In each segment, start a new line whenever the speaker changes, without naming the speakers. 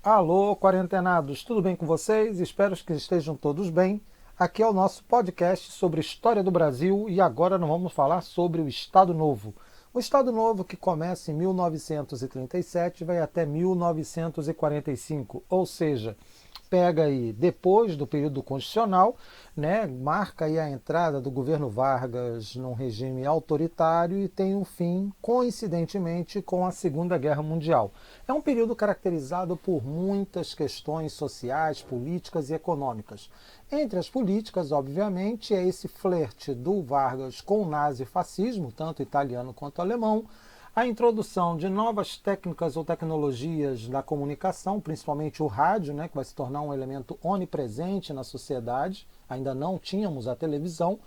Alô, quarentenados, tudo bem com vocês? Espero que estejam todos bem. Aqui é o nosso podcast sobre história do Brasil e agora nós vamos falar sobre o Estado Novo. O Estado Novo que começa em 1937 e vai até 1945, ou seja, pega aí depois do período constitucional, né, marca aí a entrada do governo Vargas num regime autoritário e tem um fim, coincidentemente, com a Segunda Guerra Mundial. É um período caracterizado por muitas questões sociais, políticas e econômicas. Entre as políticas, obviamente, é esse flerte do Vargas com o nazifascismo, tanto italiano quanto alemão, a introdução de novas técnicas ou tecnologias da comunicação, principalmente o rádio, né, que vai se tornar um elemento onipresente na sociedade, ainda não tínhamos a televisão,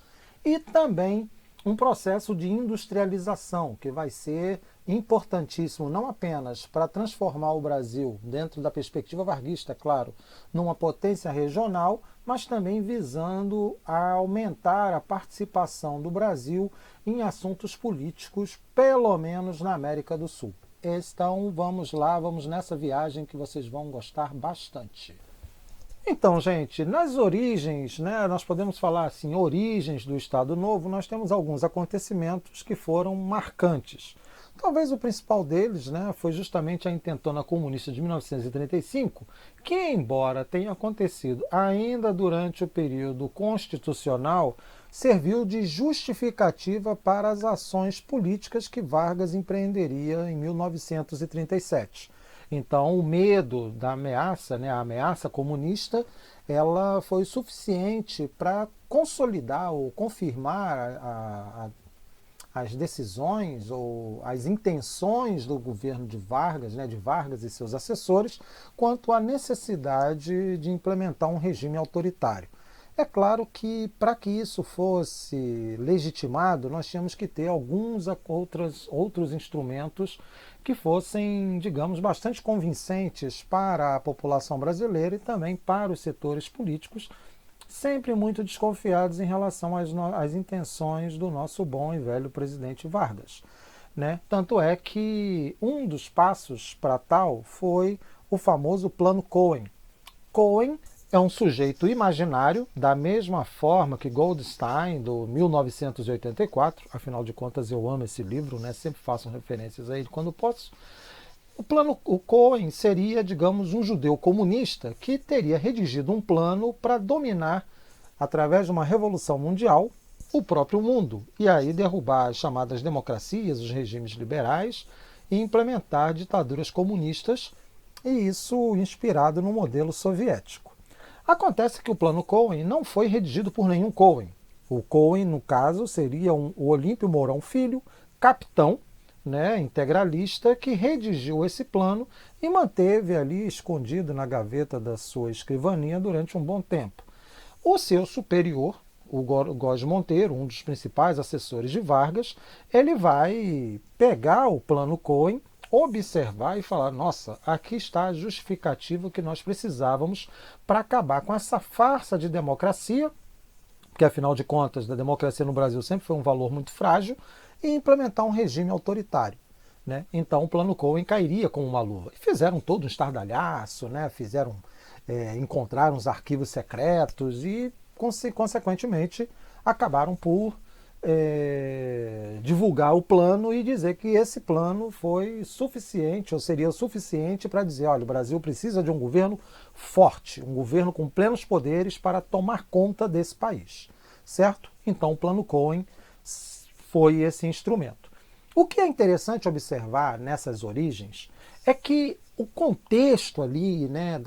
e também um processo de industrialização, que vai ser importantíssimo não apenas para transformar o Brasil, dentro da perspectiva varguista, é claro, numa potência regional, mas também visando a aumentar a participação do Brasil em assuntos políticos, pelo menos na América do Sul. Então vamos lá, vamos nessa viagem que vocês vão gostar bastante. Então, gente, nas origens, né, nós podemos falar assim, origens do Estado Novo, nós temos alguns acontecimentos que foram marcantes. Talvez o principal deles, né, foi justamente a intentona comunista de 1935, que, embora tenha acontecido ainda durante o período constitucional, serviu de justificativa para as ações políticas que Vargas empreenderia em 1937. Então, o medo da ameaça, né, a ameaça comunista, ela foi suficiente para consolidar ou confirmar as decisões ou as intenções do governo de Vargas, né, de Vargas e seus assessores, quanto à necessidade de implementar um regime autoritário. É claro que para que isso fosse legitimado, nós tínhamos que ter alguns outros instrumentos que fossem, digamos, bastante convincentes para a população brasileira e também para os setores políticos, sempre muito desconfiados em relação às intenções do nosso bom e velho presidente Vargas. Né? Tanto é que um dos passos para tal foi o famoso Plano Cohen. Cohen é um sujeito imaginário, da mesma forma que Goldstein, do 1984, afinal de contas eu amo esse livro, né? Sempre faço referências a ele quando posso. O Cohen seria, digamos, um judeu comunista que teria redigido um plano para dominar, através de uma revolução mundial, o próprio mundo, e aí derrubar as chamadas democracias, os regimes liberais, e implementar ditaduras comunistas, e isso inspirado no modelo soviético. Acontece que o plano Cohen não foi redigido por nenhum Cohen. O Cohen, no caso, seria o Olímpio Mourão Filho, capitão, né, integralista, que redigiu esse plano e manteve ali escondido na gaveta da sua escrivaninha durante um bom tempo. O seu superior, o Góes Monteiro, um dos principais assessores de Vargas, ele vai pegar o plano Cohen, observar e falar: nossa, aqui está a justificativa que nós precisávamos para acabar com essa farsa de democracia, que afinal de contas a democracia no Brasil sempre foi um valor muito frágil, e implementar um regime autoritário. Né? Então o plano Cohen cairia como uma luva. E fizeram todo um estardalhaço, né? Encontraram os arquivos secretos e, consequentemente, acabaram por divulgar o plano e dizer que esse plano foi suficiente, ou seria suficiente para dizer: olha, o Brasil precisa de um governo forte, um governo com plenos poderes para tomar conta desse país. Certo? Então o plano Cohen foi esse instrumento. O que é interessante observar nessas origens é que o contexto ali, né,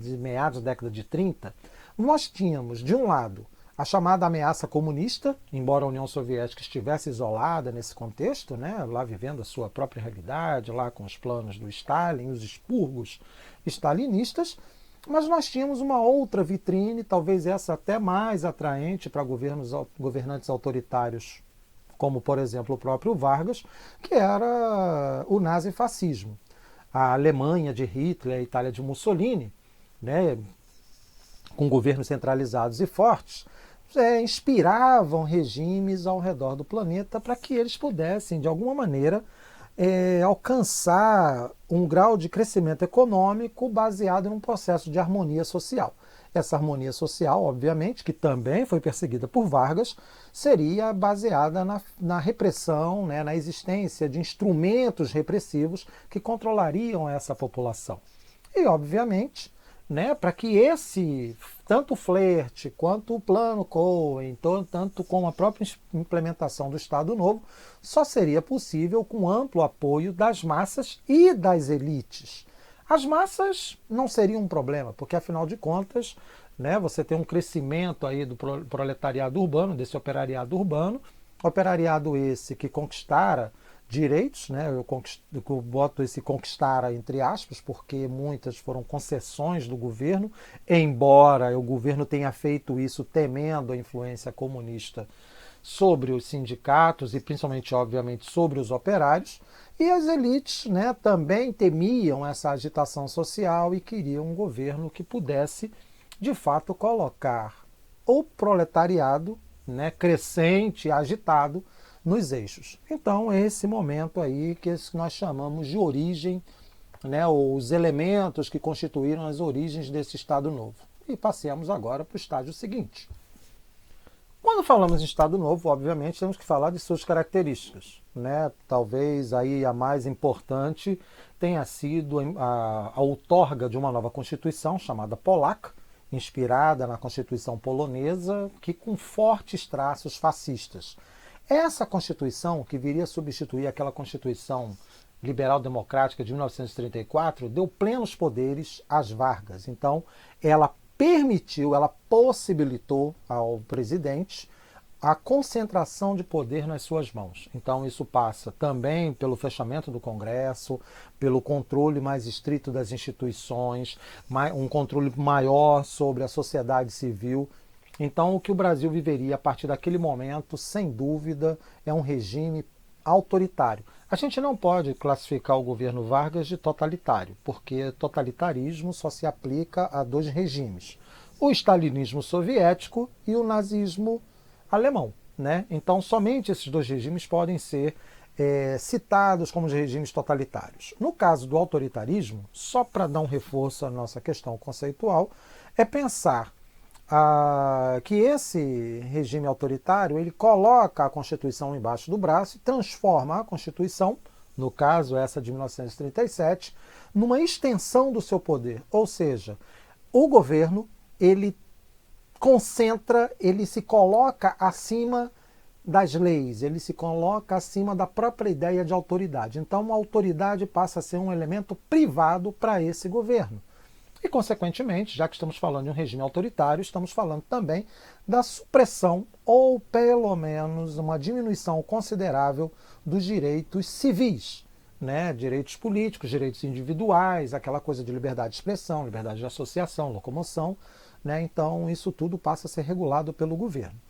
de meados da década de 30, nós tínhamos, de um lado, a chamada ameaça comunista, embora a União Soviética estivesse isolada nesse contexto, né, lá vivendo a sua própria realidade, lá com os planos do Stalin, os expurgos stalinistas, mas nós tínhamos uma outra vitrine, talvez essa até mais atraente para governantes autoritários, como, por exemplo, o próprio Vargas, que era o nazifascismo. A Alemanha de Hitler, a Itália de Mussolini, né, com governos centralizados e fortes, inspiravam regimes ao redor do planeta para que eles pudessem, de alguma maneira, alcançar um grau de crescimento econômico baseado num processo de harmonia social. Essa harmonia social, obviamente, que também foi perseguida por Vargas, seria baseada na repressão, né, na existência de instrumentos repressivos que controlariam essa população. E, obviamente, né, para que esse, tanto o flerte quanto o plano Cohen, tanto como a própria implementação do Estado Novo, só seria possível com amplo apoio das massas e das elites. As massas não seriam um problema, porque afinal de contas, né, você tem um crescimento aí do proletariado urbano, desse operariado esse que conquistara direitos, né? Eu boto esse conquistar entre aspas, porque muitas foram concessões do governo, embora o governo tenha feito isso temendo a influência comunista sobre os sindicatos e principalmente, obviamente, sobre os operários. E as elites, né, também temiam essa agitação social e queriam um governo que pudesse, de fato, colocar o proletariado, né, crescente, agitado, nos eixos. Então, é esse momento aí que nós chamamos de origem, né, os elementos que constituíram as origens desse Estado Novo. E passemos agora para o estágio seguinte. Quando falamos em Estado Novo, obviamente, temos que falar de suas características, né? Talvez aí a mais importante tenha sido a outorga de uma nova Constituição, chamada Polaca, inspirada na Constituição polonesa, que com fortes traços fascistas. Essa Constituição, que viria a substituir aquela Constituição liberal-democrática de 1934, deu plenos poderes às Vargas. Então, ela permitiu, ela possibilitou ao presidente a concentração de poder nas suas mãos. Então isso passa também pelo fechamento do Congresso, pelo controle mais estrito das instituições, um controle maior sobre a sociedade civil. Então o que o Brasil viveria a partir daquele momento, sem dúvida, é um regime autoritário. A gente não pode classificar o governo Vargas de totalitário, porque totalitarismo só se aplica a dois regimes: o stalinismo soviético e o nazismo alemão, né? Então somente esses dois regimes podem ser citados como regimes totalitários. No caso do autoritarismo, só para dar um reforço à nossa questão conceitual, é pensar que esse regime autoritário ele coloca a Constituição embaixo do braço e transforma a Constituição, no caso essa de 1937, numa extensão do seu poder. Ou seja, o governo ele concentra, ele se coloca acima das leis, ele se coloca acima da própria ideia de autoridade. Então a autoridade passa a ser um elemento privado para esse governo. E, consequentemente, já que estamos falando de um regime autoritário, estamos falando também da supressão ou, pelo menos, uma diminuição considerável dos direitos civis, né? Direitos políticos, direitos individuais, aquela coisa de liberdade de expressão, liberdade de associação, locomoção, né? Então, isso tudo passa a ser regulado pelo governo.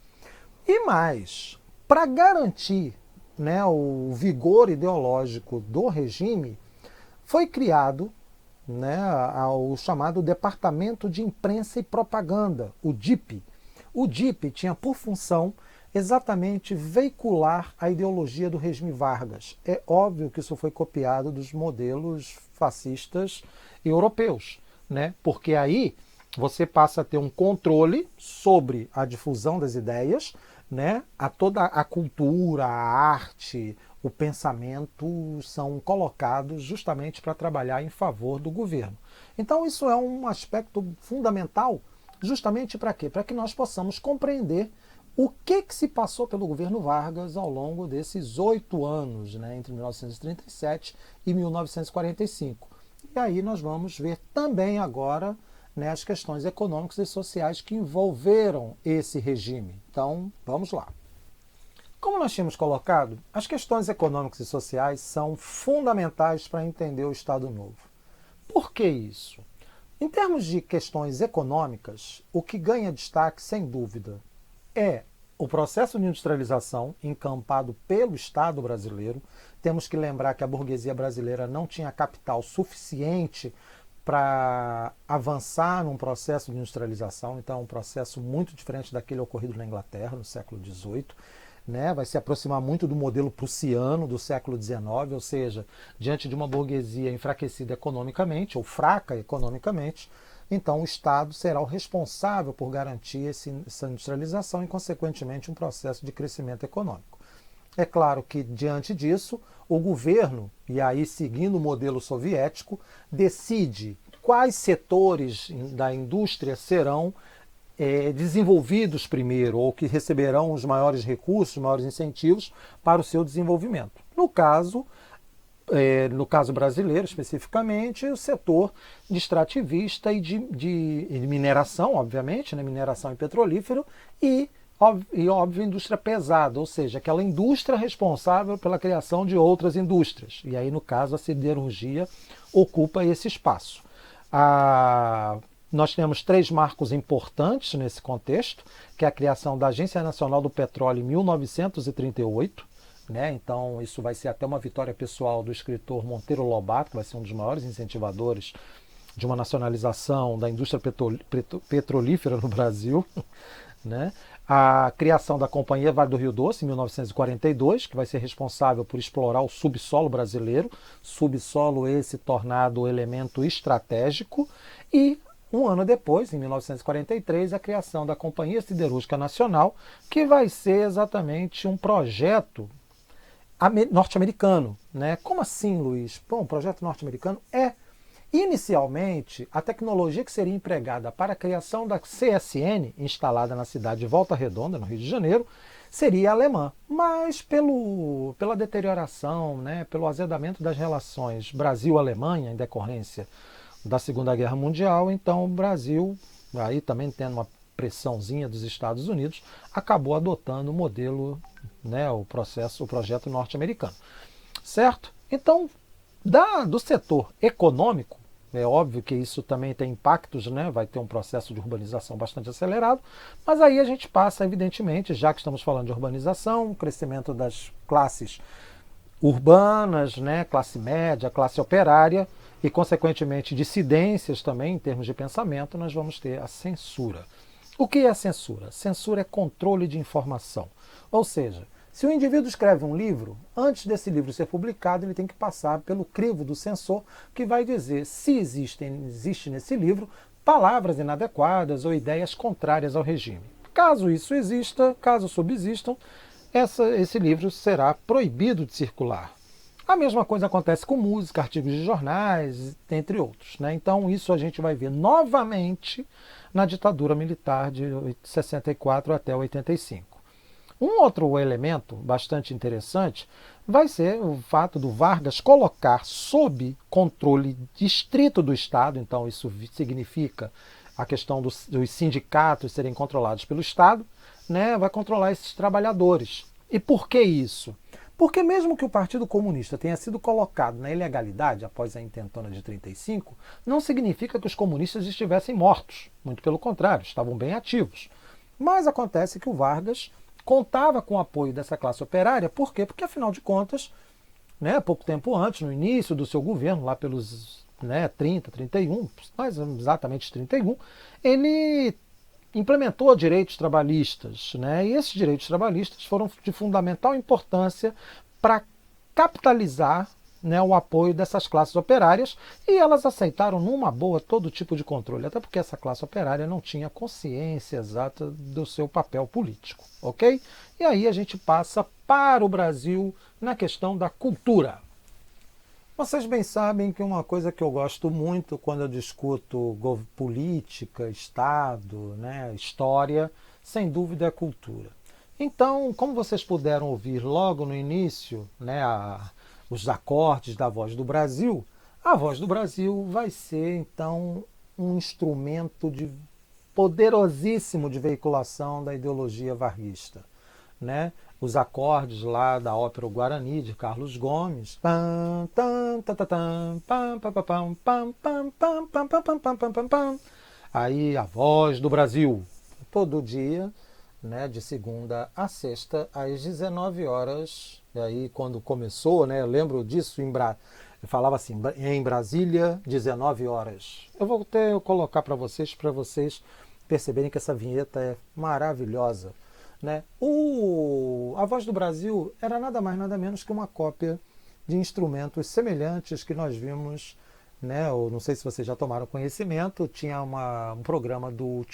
E mais, para garantir, né, o vigor ideológico do regime, foi criado, né, o chamado Departamento de Imprensa e Propaganda, o DIP. O DIP tinha por função exatamente veicular a ideologia do regime Vargas. É óbvio que isso foi copiado dos modelos fascistas europeus, né? Porque aí você passa a ter um controle sobre a difusão das ideias, né? Toda a cultura, a arte, o pensamento são colocados justamente para trabalhar em favor do governo. Então isso é um aspecto fundamental justamente para quê? Para que nós possamos compreender o que se passou pelo governo Vargas ao longo desses 8 anos, né, entre 1937 e 1945. E aí nós vamos ver também agora, né, as questões econômicas e sociais que envolveram esse regime. Então, vamos lá. Como nós tínhamos colocado, as questões econômicas e sociais são fundamentais para entender o Estado Novo. Por que isso? Em termos de questões econômicas, o que ganha destaque, sem dúvida, é o processo de industrialização encampado pelo Estado brasileiro. Temos que lembrar que a burguesia brasileira não tinha capital suficiente para avançar num processo de industrialização, então é um processo muito diferente daquele ocorrido na Inglaterra, no século XVIII. né? Vai se aproximar muito do modelo prussiano do século XIX, ou seja, diante de uma burguesia enfraquecida economicamente, ou fraca economicamente, então o Estado será o responsável por garantir essa industrialização e, consequentemente, um processo de crescimento econômico. É claro que, diante disso, o governo, e aí seguindo o modelo soviético, decide quais setores da indústria serão desenvolvidos primeiro, ou que receberão os maiores recursos, os maiores incentivos para o seu desenvolvimento. No caso brasileiro especificamente, o setor de extrativista e de mineração, obviamente, né, mineração e petrolífero, e óbvio, indústria pesada, ou seja, aquela indústria responsável pela criação de outras indústrias. E aí, no caso, a siderurgia ocupa esse espaço. Nós temos 3 marcos importantes nesse contexto, que é a criação da Agência Nacional do Petróleo em 1938, né? Então isso vai ser até uma vitória pessoal do escritor Monteiro Lobato, que vai ser um dos maiores incentivadores de uma nacionalização da indústria petrolífera no Brasil, né? A criação da Companhia Vale do Rio Doce, em 1942, que vai ser responsável por explorar o subsolo brasileiro, subsolo esse tornado elemento estratégico, e um ano depois, em 1943, a criação da Companhia Siderúrgica Nacional, que vai ser exatamente um projeto norte-americano, né? Como assim, Luiz? Bom, um projeto norte-americano inicialmente, a tecnologia que seria empregada para a criação da CSN, instalada na cidade de Volta Redonda, no Rio de Janeiro, seria alemã. Mas pela deterioração, né, pelo azedamento das relações Brasil-Alemanha, em decorrência da Segunda Guerra Mundial, então o Brasil, aí também tendo uma pressãozinha dos Estados Unidos, acabou adotando o modelo, né, o projeto norte-americano. Certo? Então, do setor econômico, é óbvio que isso também tem impactos, né? Vai ter um processo de urbanização bastante acelerado, mas aí a gente passa, evidentemente, já que estamos falando de urbanização, o crescimento das classes urbanas, né? Classe média, classe operária, e, consequentemente, dissidências também, em termos de pensamento, nós vamos ter a censura. O que é a censura? Censura é controle de informação. Ou seja, se o indivíduo escreve um livro, antes desse livro ser publicado, ele tem que passar pelo crivo do censor, que vai dizer se existe nesse livro palavras inadequadas ou ideias contrárias ao regime. Caso isso exista, caso subsistam, esse livro será proibido de circular. A mesma coisa acontece com música, artigos de jornais, entre outros, né? Então isso a gente vai ver novamente na ditadura militar de 64 até 85. Um outro elemento bastante interessante vai ser o fato do Vargas colocar sob controle estrito do Estado, então isso significa a questão dos sindicatos serem controlados pelo Estado, né? Vai controlar esses trabalhadores. E por que isso? Porque mesmo que o Partido Comunista tenha sido colocado na ilegalidade após a intentona de 35, não significa que os comunistas estivessem mortos. Muito pelo contrário, estavam bem ativos. Mas acontece que o Vargas contava com o apoio dessa classe operária. Por quê? Porque, afinal de contas, né, pouco tempo antes, no início do seu governo, lá pelos 30, 31, mais exatamente 31, ele implementou direitos trabalhistas, né? E esses direitos trabalhistas foram de fundamental importância para capitalizar, né, o apoio dessas classes operárias, e elas aceitaram numa boa todo tipo de controle, até porque essa classe operária não tinha consciência exata do seu papel político, ok? E aí a gente passa para o Brasil na questão da cultura. Vocês bem sabem que uma coisa que eu gosto muito quando eu discuto política, Estado, né, história, sem dúvida é a cultura. Então, como vocês puderam ouvir logo no início, né, os acordes da Voz do Brasil, a Voz do Brasil vai ser, então, um instrumento poderosíssimo de veiculação da ideologia varguista, né? Os acordes lá da ópera Guarani, de Carlos Gomes. Aí a Voz do Brasil, todo dia, né, de segunda a sexta, às 19 horas. E aí, quando começou, né, eu lembro disso, eu falava assim, em Brasília, 19 horas. Eu vou até colocar para vocês perceberem que essa vinheta é maravilhosa. né? A Voz do Brasil era nada mais nada menos que uma cópia de instrumentos semelhantes que nós vimos, né? Ou não sei se vocês já tomaram conhecimento, tinha um programa do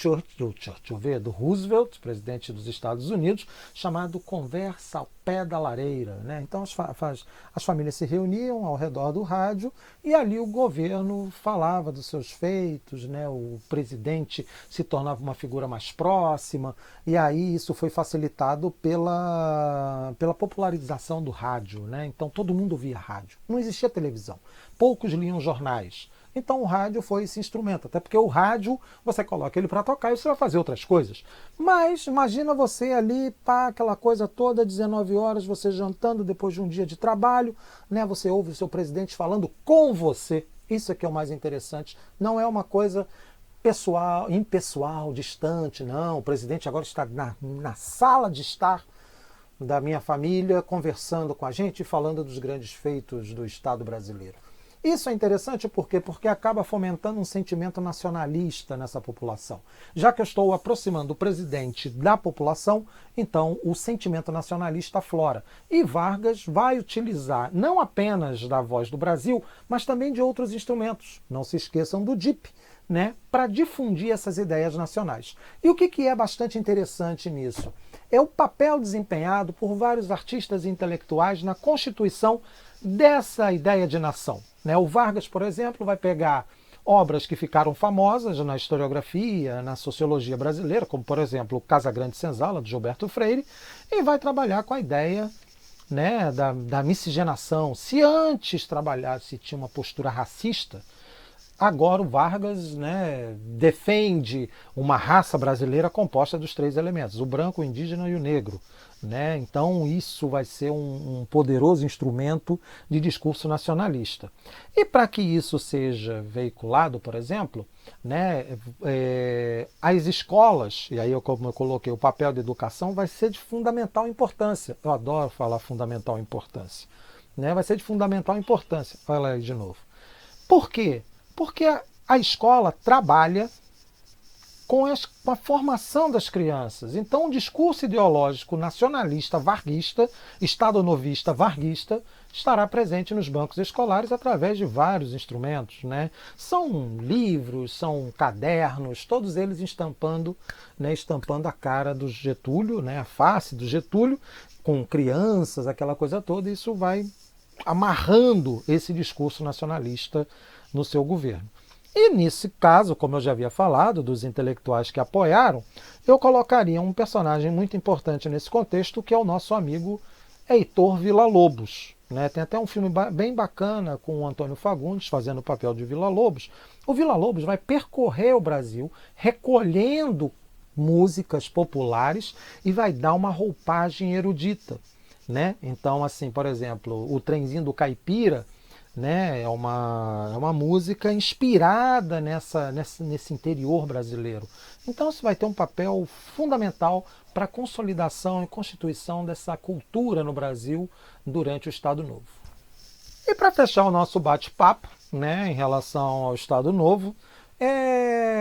do Roosevelt, presidente dos Estados Unidos, chamado Conversa ao Pé da Lareira, né? Então as famílias se reuniam ao redor do rádio e ali o governo falava dos seus feitos, né? O presidente se tornava uma figura mais próxima e aí isso foi facilitado pela popularização do rádio, né? Então todo mundo via rádio, não existia televisão, poucos liam jornais. Então o rádio foi esse instrumento, até porque o rádio você coloca ele para tocar e você vai fazer outras coisas. Mas imagina você ali, pá, aquela coisa toda, 19 horas, você jantando depois de um dia de trabalho, né? Você ouve o seu presidente falando com você. Isso é que é o mais interessante. Não é uma coisa pessoal, impessoal, distante, não. O presidente agora está na sala de estar da minha família, conversando com a gente e falando dos grandes feitos do Estado brasileiro. Isso é interessante por quê? Porque acaba fomentando um sentimento nacionalista nessa população. Já que eu estou aproximando o presidente da população, então o sentimento nacionalista aflora. E Vargas vai utilizar não apenas da Voz do Brasil, mas também de outros instrumentos. Não se esqueçam do DIP, né, para difundir essas ideias nacionais. E o que é bastante interessante nisso? É o papel desempenhado por vários artistas e intelectuais na constituição dessa ideia de nação. O Vargas, por exemplo, vai pegar obras que ficaram famosas na historiografia, na sociologia brasileira, como, por exemplo, o Casa Grande Senzala, de Gilberto Freire, e vai trabalhar com a ideia, né, da miscigenação. Se antes se tinha uma postura racista, agora o Vargas, né, defende uma raça brasileira composta dos 3 elementos, o branco, o indígena e o negro. Né? Então isso vai ser um poderoso instrumento de discurso nacionalista. E para que isso seja veiculado, por exemplo, né, as escolas, e aí como eu coloquei, o papel da educação vai ser de fundamental importância. Eu adoro falar fundamental importância. Né? Vai ser de fundamental importância. Olha aí de novo. Por quê? Porque a escola trabalha com a formação das crianças. Então, o discurso ideológico nacionalista varguista, estado-novista varguista, estará presente nos bancos escolares através de vários instrumentos. Né? São livros, são cadernos, todos eles estampando a cara do Getúlio, né? A face do Getúlio, com crianças, aquela coisa toda, e isso vai amarrando esse discurso nacionalista no seu governo. E nesse caso, como eu já havia falado, dos intelectuais que apoiaram, eu colocaria um personagem muito importante nesse contexto, que é o nosso amigo Heitor Villa-Lobos. Né? Tem até um filme bem bacana com o Antônio Fagundes fazendo o papel de Villa-Lobos. O Villa-Lobos vai percorrer o Brasil recolhendo músicas populares e vai dar uma roupagem erudita. Né? Então, assim, por exemplo, o Trenzinho do Caipira, né, é uma música inspirada nesse interior brasileiro. Então isso vai ter um papel fundamental para a consolidação e constituição dessa cultura no Brasil durante o Estado Novo. E para fechar o nosso bate-papo, né, em relação ao Estado Novo,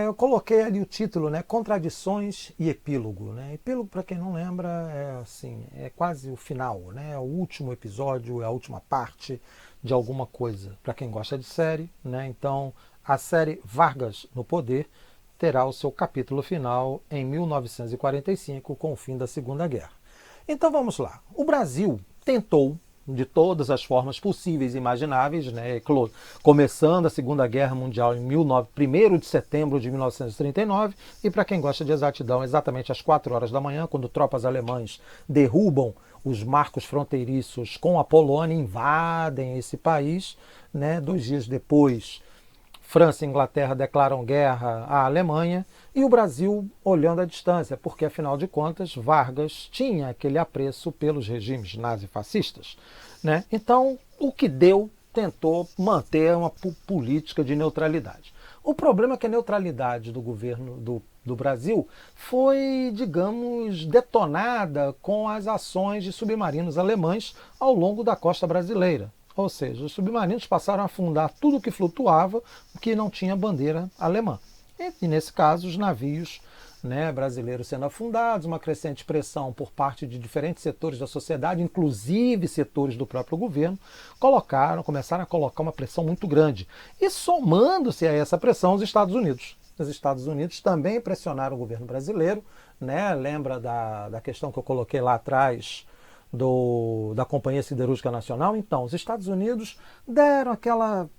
eu coloquei ali o título, né, Contradições e Epílogo. Né? Epílogo, para quem não lembra, é quase o final, né? É o último episódio, é a última parte de alguma coisa. Para quem gosta de série, né? Então a série Vargas no Poder terá o seu capítulo final em 1945, com o fim da Segunda Guerra. Então vamos lá. O Brasil tentou, de todas as formas possíveis e imagináveis, né, começando a Segunda Guerra Mundial em 1º de setembro de 1939, e para quem gosta de exatidão, exatamente às 4 horas da manhã, quando tropas alemãs derrubam os marcos fronteiriços com a Polônia, invadem esse país, né, 2 dias depois, França e Inglaterra declaram guerra à Alemanha, e o Brasil olhando à distância, porque afinal de contas Vargas tinha aquele apreço pelos regimes nazifascistas. Né? Então, o que deu, tentou manter uma política de neutralidade. O problema é que a neutralidade do governo do Brasil foi, digamos, detonada com as ações de submarinos alemães ao longo da costa brasileira. Ou seja, os submarinos passaram a afundar tudo o que flutuava, que não tinha bandeira alemã. E nesse caso, os navios né, brasileiros sendo afundados, uma crescente pressão por parte de diferentes setores da sociedade, inclusive setores do próprio governo, começaram a colocar uma pressão muito grande. E somando-se a essa pressão, os Estados Unidos. Os Estados Unidos também pressionaram o governo brasileiro, né? Lembra da questão que eu coloquei lá atrás da Companhia Siderúrgica Nacional? Então, os Estados Unidos deram aquela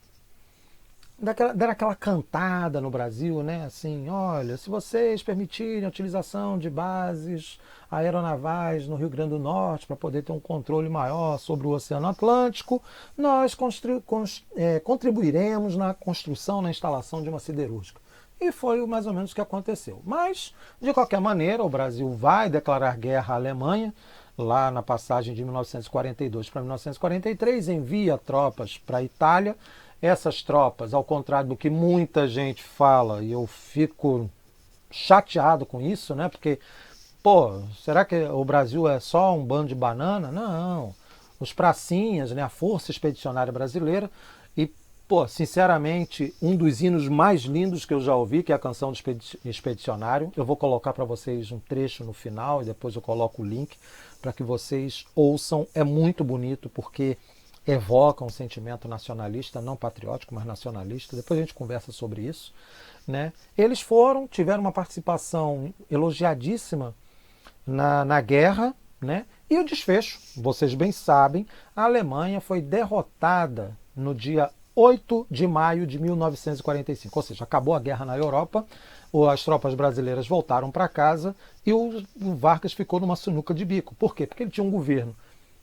cantada no Brasil, né? Assim, olha, se vocês permitirem a utilização de bases aeronavais no Rio Grande do Norte para poder ter um controle maior sobre o Oceano Atlântico, nós contribuiremos na construção, na instalação de uma siderúrgica. E foi mais ou menos o que aconteceu. Mas, de qualquer maneira, o Brasil vai declarar guerra à Alemanha, lá na passagem de 1942 para 1943, envia tropas para a Itália. Essas tropas, ao contrário do que muita gente fala, e eu fico chateado com isso, né? Porque, pô, será que o Brasil é só um bando de banana? Não. Os pracinhas, né? A Força Expedicionária Brasileira. E, pô, sinceramente, um dos hinos mais lindos que eu já ouvi, que é a canção do Expedicionário. Eu vou colocar para vocês um trecho no final e depois eu coloco o link para que vocês ouçam. É muito bonito porque evoca um sentimento nacionalista, não patriótico, mas nacionalista. Depois a gente conversa sobre isso, né? Eles tiveram uma participação elogiadíssima na guerra, né? E o desfecho, vocês bem sabem, a Alemanha foi derrotada no dia 8 de maio de 1945, ou seja, acabou a guerra na Europa, as tropas brasileiras voltaram para casa e o Vargas ficou numa sinuca de bico. Por quê? Porque ele tinha um governo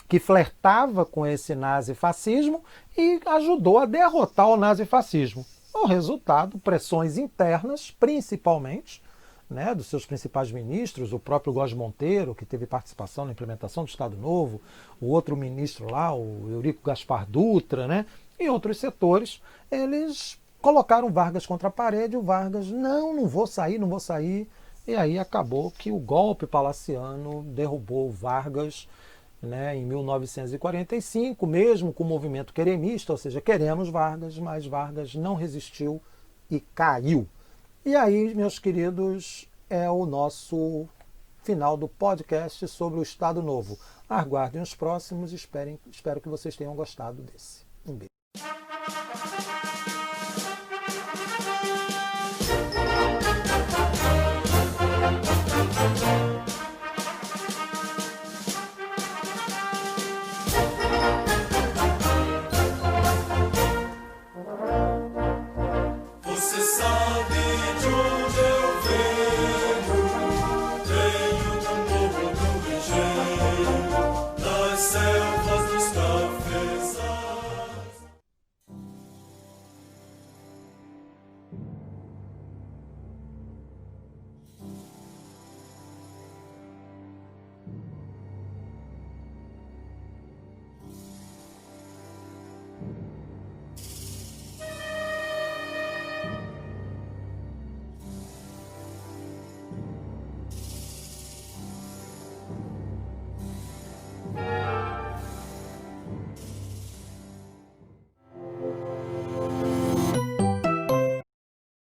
que flertava com esse nazifascismo e ajudou a derrotar o nazifascismo. O resultado, pressões internas, principalmente, né, dos seus principais ministros, o próprio Góes Monteiro, que teve participação na implementação do Estado Novo, o outro ministro lá, o Eurico Gaspar Dutra, né, e outros setores, eles colocaram Vargas contra a parede, o Vargas, não vou sair, e aí acabou que o golpe palaciano derrubou Vargas, né, em 1945, mesmo com o movimento queremista, ou seja, queremos Vargas, mas Vargas não resistiu e caiu. E aí, meus queridos, é o nosso final do podcast sobre o Estado Novo. Aguardem os próximos, espero que vocês tenham gostado desse.